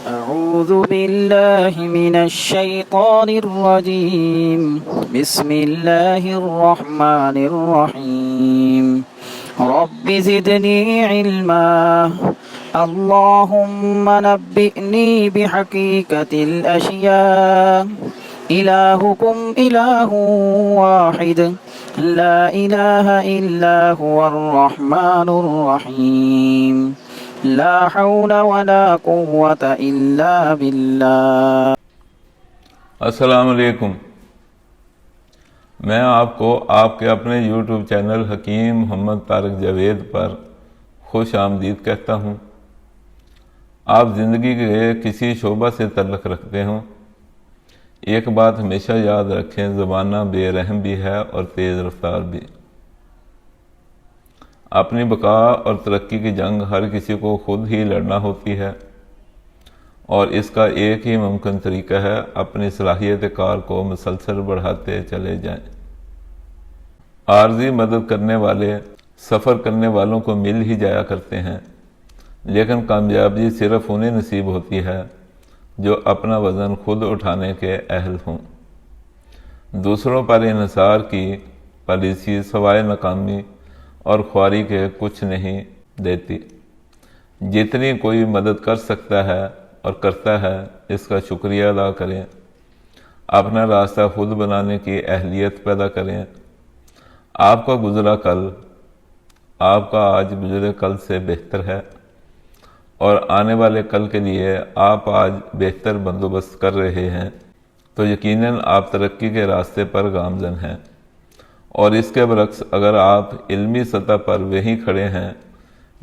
أعوذ بالله من الشيطان الرجيم بسم الله الرحمن الرحيم رب زدني علما اللهم نبئني بحقيقة الأشياء إلهكم إله واحد لا إله إلا هو الرحمن الرحيم لا حول ولا قوة إلا بالله۔ السلام علیکم۔ میں آپ کو آپ کے اپنے یوٹیوب چینل حکیم محمد طارق جاوید پر خوش آمدید کہتا ہوں۔ آپ زندگی کے کسی شعبہ سے تعلق رکھتے ہوں، ایک بات ہمیشہ یاد رکھیں، زمانہ بے رحم بھی ہے اور تیز رفتار بھی۔ اپنی بقا اور ترقی کی جنگ ہر کسی کو خود ہی لڑنا ہوتی ہے، اور اس کا ایک ہی ممکن طریقہ ہے اپنی صلاحیت کار کو مسلسل بڑھاتے چلے جائیں۔ عارضی مدد کرنے والے سفر کرنے والوں کو مل ہی جایا کرتے ہیں، لیکن کامیابی صرف انہیں نصیب ہوتی ہے جو اپنا وزن خود اٹھانے کے اہل ہوں۔ دوسروں پر انحصار کی پالیسی سوائے ناکامی اور خواری کے کچھ نہیں دیتی۔ جتنی کوئی مدد کر سکتا ہے اور کرتا ہے، اس کا شکریہ ادا کریں، اپنا راستہ خود بنانے کی اہلیت پیدا کریں۔ آپ کا گزرا کل آپ کا آج گزرے کل سے بہتر ہے، اور آنے والے کل کے لیے آپ آج بہتر بندوبست کر رہے ہیں تو یقیناً آپ ترقی کے راستے پر گامزن ہیں۔ اور اس کے برعکس اگر آپ علمی سطح پر وہیں کھڑے ہیں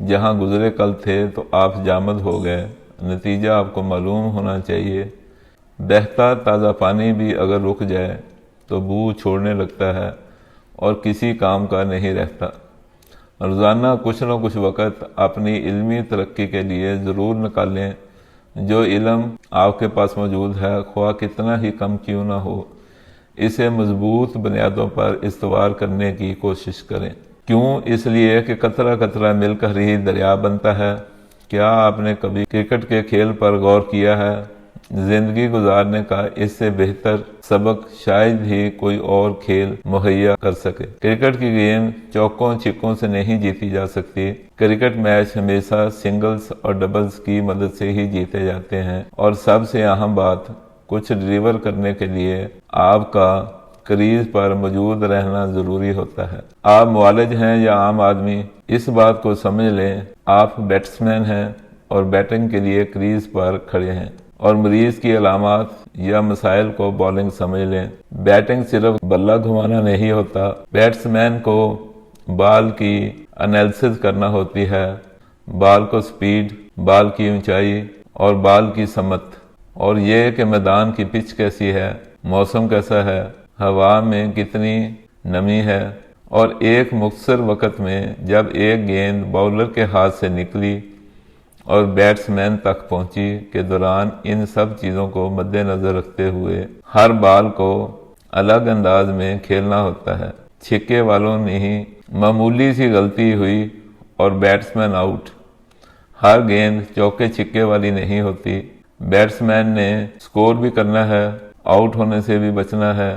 جہاں گزرے کل تھے تو آپ جامد ہو گئے۔ نتیجہ آپ کو معلوم ہونا چاہیے، بہتا تازہ پانی بھی اگر رک جائے تو بو چھوڑنے لگتا ہے اور کسی کام کا نہیں رہتا۔ روزانہ کچھ نہ کچھ وقت اپنی علمی ترقی کے لیے ضرور نکالیں۔ جو علم آپ کے پاس موجود ہے، خواہ کتنا ہی کم کیوں نہ ہو، اسے مضبوط بنیادوں پر استوار کرنے کی کوشش کریں۔ کیوں؟ اس لیے کہ قطرہ قطرہ مل کر ہی دریا بنتا ہے۔ کیا آپ نے کبھی کرکٹ کے کھیل پر غور کیا ہے؟ زندگی گزارنے کا اس سے بہتر سبق شاید ہی کوئی اور کھیل مہیا کر سکے۔ کرکٹ کی گیند چوکوں چھکوں سے نہیں جیتی جا سکتی۔ کرکٹ میچ ہمیشہ سنگلز اور ڈبلز کی مدد سے ہی جیتے جاتے ہیں، اور سب سے اہم بات، کچھ ڈیلیور کرنے کے لیے آپ کا کریز پر موجود رہنا ضروری ہوتا ہے۔ آپ معالج ہیں یا عام آدمی، اس بات کو سمجھ لیں، آپ بیٹسمین ہیں اور بیٹنگ کے لیے کریز پر کھڑے ہیں، اور مریض کی علامات یا مسائل کو بالنگ سمجھ لیں۔ بیٹنگ صرف بلہ گھمانا نہیں ہوتا، بیٹسمین کو بال کی انالیسس کرنا ہوتی ہے، بال کو سپیڈ، بال کی اونچائی اور بال کی سمت، اور یہ کہ میدان کی پچ کیسی ہے، موسم کیسا ہے، ہوا میں کتنی نمی ہے، اور ایک مختصر وقت میں جب ایک گیند باؤلر کے ہاتھ سے نکلی اور بیٹسمین تک پہنچی کے دوران ان سب چیزوں کو مد نظر رکھتے ہوئے ہر بال کو الگ انداز میں کھیلنا ہوتا ہے۔ چھکے والوں نے ہی معمولی سی غلطی ہوئی اور بیٹسمین آؤٹ۔ ہر گیند چوکے چھکے والی نہیں ہوتی۔ بیٹسمین نے سکور بھی کرنا ہے، آؤٹ ہونے سے بھی بچنا ہے،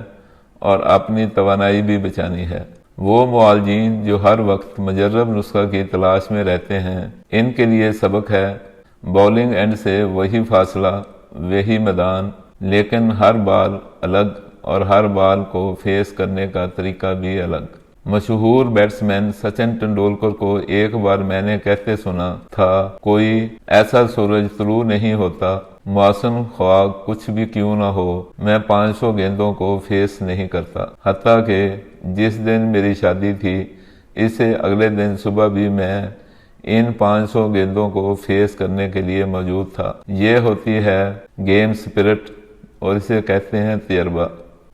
اور اپنی توانائی بھی بچانی ہے۔ وہ معالجین جو ہر وقت مجرب نسخہ کی تلاش میں رہتے ہیں، ان کے لیے سبق ہے، بولنگ اینڈ سے وہی فاصلہ، وہی میدان، لیکن ہر بال الگ، اور ہر بال کو فیس کرنے کا طریقہ بھی الگ۔ مشہور بیٹسمین سچن تندولکر کو ایک بار میں نے کہتے سنا تھا، کوئی ایسا سورج طلوع نہیں ہوتا، موسم خواہ کچھ بھی کیوں نہ ہو، میں 500 گیندوں کو فیس نہیں کرتا۔ حتیٰ کہ جس دن میری شادی تھی، اس سے اگلے دن صبح بھی میں ان 500 گیندوں کو فیس کرنے کے لیے موجود تھا۔ یہ ہوتی ہے گیم سپرٹ، اور اسے کہتے ہیں تجربہ۔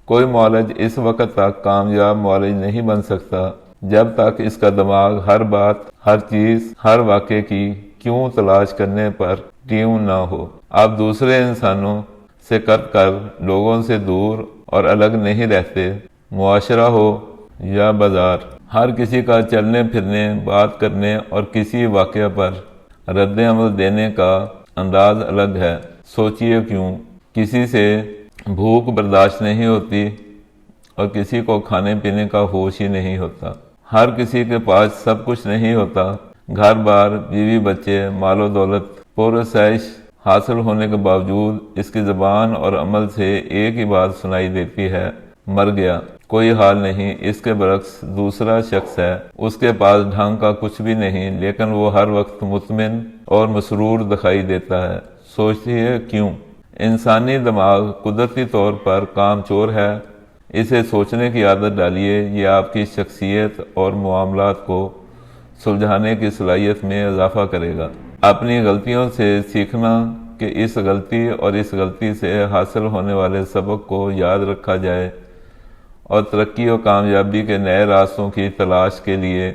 کوئی معالج اس وقت تک کامیاب معالج نہیں بن سکتا جب تک اس کا دماغ ہر بات، ہر چیز، ہر واقعے کی کیوں تلاش کرنے پر ٹیون نہ ہو۔ آپ دوسرے انسانوں سے کر لوگوں سے دور اور الگ نہیں رہتے۔ معاشرہ ہو یا بازار، ہر کسی کا چلنے پھرنے، بات کرنے اور کسی واقعہ پر رد عمل دینے کا انداز الگ ہے۔ سوچئے کیوں کسی سے بھوک برداشت نہیں ہوتی اور کسی کو کھانے پینے کا ہوش ہی نہیں ہوتا۔ ہر کسی کے پاس سب کچھ نہیں ہوتا، گھر بار، بیوی بچے، مال و دولت، پرآسائش حاصل ہونے کے باوجود اس کی زبان اور عمل سے ایک ہی بات سنائی دیتی ہے، مر گیا، کوئی حال نہیں۔ اس کے برعکس دوسرا شخص ہے، اس کے پاس ڈھنگ کا کچھ بھی نہیں، لیکن وہ ہر وقت مطمئن اور مسرور دکھائی دیتا ہے۔ سوچئے کیوں؟ انسانی دماغ قدرتی طور پر کام چور ہے۔ اسے سوچنے کی عادت ڈالیے، یہ آپ کی شخصیت اور معاملات کو سلجھانے کی صلاحیت میں اضافہ کرے گا۔ اپنی غلطیوں سے سیکھنا کہ اس غلطی اور اس غلطی سے حاصل ہونے والے سبق کو یاد رکھا جائے اور ترقی و کامیابی کے نئے راستوں کی تلاش کے لیے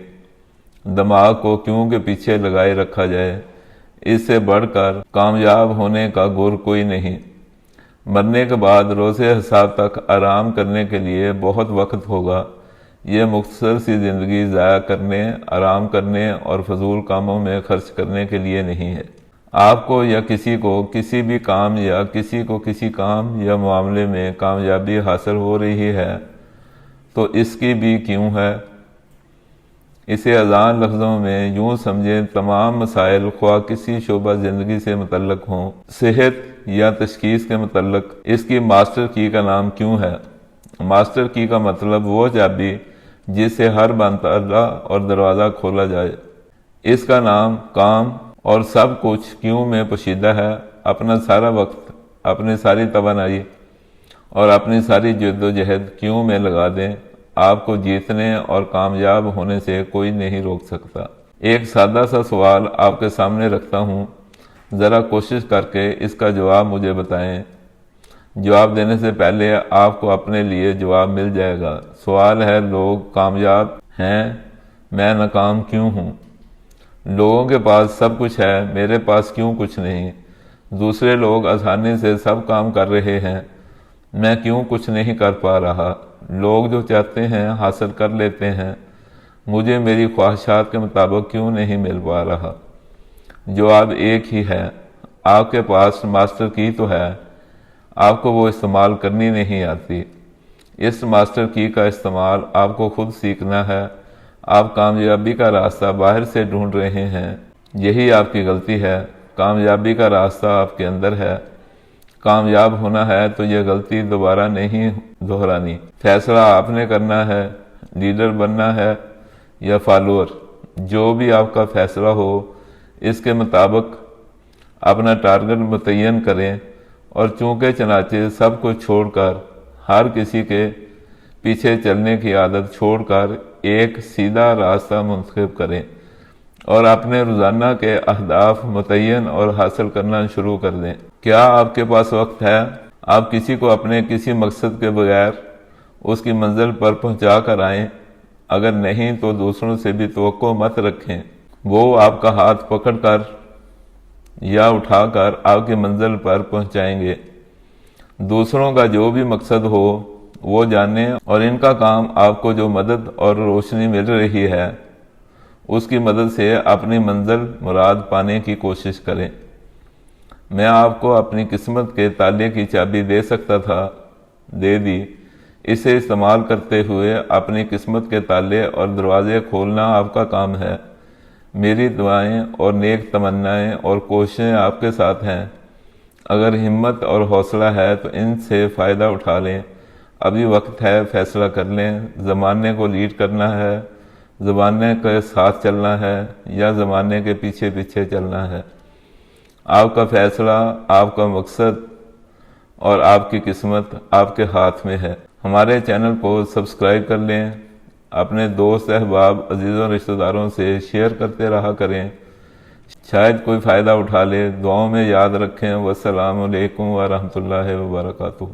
دماغ کو کیوں کے پیچھے لگائے رکھا جائے، اس سے بڑھ کر کامیاب ہونے کا گر کوئی نہیں۔ مرنے کے بعد روز حساب تک آرام کرنے کے لیے بہت وقت ہوگا۔ یہ مختصر سی زندگی ضائع کرنے، آرام کرنے اور فضول کاموں میں خرچ کرنے کے لیے نہیں ہے۔ آپ کو یا کسی کو کسی بھی کام یا کسی کو کسی کام یا معاملے میں کامیابی حاصل ہو رہی ہے تو اس کی بھی کیوں ہے؟ اسے آسان لفظوں میں یوں سمجھیں، تمام مسائل خواہ کسی شعبہ زندگی سے متعلق ہوں، صحت یا تشخیص کے متعلق، اس کی ماسٹر کی کا نام کیوں ہے؟ ماسٹر کی کا مطلب وہ چابی جس سے ہر بند تالا اور دروازہ کھولا جائے۔ اس کا نام کام اور سب کچھ کیوں میں پوشیدہ ہے۔ اپنا سارا وقت، اپنی ساری توانائی اور اپنی ساری جد و جہد کیوں میں لگا دیں، آپ کو جیتنے اور کامیاب ہونے سے کوئی نہیں روک سکتا۔ ایک سادہ سا سوال آپ کے سامنے رکھتا ہوں، ذرا کوشش کر کے اس کا جواب مجھے بتائیں۔ جواب دینے سے پہلے آپ کو اپنے لیے جواب مل جائے گا۔ سوال ہے، لوگ کامیاب ہیں، میں ناکام کیوں ہوں؟ لوگوں کے پاس سب کچھ ہے، میرے پاس کیوں کچھ نہیں؟ دوسرے لوگ آسانی سے سب کام کر رہے ہیں، میں کیوں کچھ نہیں کر پا رہا؟ لوگ جو چاہتے ہیں حاصل کر لیتے ہیں، مجھے میری خواہشات کے مطابق کیوں نہیں مل پا رہا؟ جواب ایک ہی ہے، آپ کے پاس ماسٹر کی تو ہے، آپ کو وہ استعمال کرنی نہیں آتی۔ اس ماسٹر کی کا استعمال آپ کو خود سیکھنا ہے۔ آپ کامیابی کا راستہ باہر سے ڈھونڈ رہے ہیں، یہی آپ کی غلطی ہے۔ کامیابی کا راستہ آپ کے اندر ہے۔ کامیاب ہونا ہے تو یہ غلطی دوبارہ نہیں دہرانی۔ فیصلہ آپ نے کرنا ہے، لیڈر بننا ہے یا فالوور، جو بھی آپ کا فیصلہ ہو اس کے مطابق اپنا ٹارگٹ متعین کریں، اور چونکہ چنانچہ سب کچھ چھوڑ کر، ہر کسی کے پیچھے چلنے کی عادت چھوڑ کر ایک سیدھا راستہ منتخب کریں اور اپنے روزانہ کے اہداف متعین اور حاصل کرنا شروع کر دیں۔ کیا آپ کے پاس وقت ہے؟ آپ کسی کو اپنے کسی مقصد کے بغیر اس کی منزل پر پہنچا کر آئیں؟ اگر نہیں تو دوسروں سے بھی توقع مت رکھیں، وہ آپ کا ہاتھ پکڑ کر یا اٹھا کر آپ کی منزل پر پہنچائیں گے۔ دوسروں کا جو بھی مقصد ہو وہ جانیں، اور ان کا کام آپ کو جو مدد اور روشنی مل رہی ہے اس کی مدد سے اپنی منزل مراد پانے کی کوشش کریں۔ میں آپ کو اپنی قسمت کے تالے کی چابی دے سکتا تھا، دے دی۔ اسے استعمال کرتے ہوئے اپنی قسمت کے تالے اور دروازے کھولنا آپ کا کام ہے۔ میری دعائیں اور نیک تمنائیں اور کوششیں آپ کے ساتھ ہیں۔ اگر ہمت اور حوصلہ ہے تو ان سے فائدہ اٹھا لیں۔ ابھی وقت ہے، فیصلہ کر لیں۔ زمانے کو لیڈ کرنا ہے، زمانے کے ساتھ چلنا ہے، یا زمانے کے پیچھے پیچھے چلنا ہے۔ آپ کا فیصلہ، آپ کا مقصد اور آپ کی قسمت آپ کے ہاتھ میں ہے۔ ہمارے چینل کو سبسکرائب کر لیں، اپنے دوست احباب عزیزوں رشتہ داروں سے شیئر کرتے رہا کریں، شاید کوئی فائدہ اٹھا لے۔ دعاؤں میں یاد رکھیں۔ والسلام علیکم ورحمۃ اللہ وبرکاتہ۔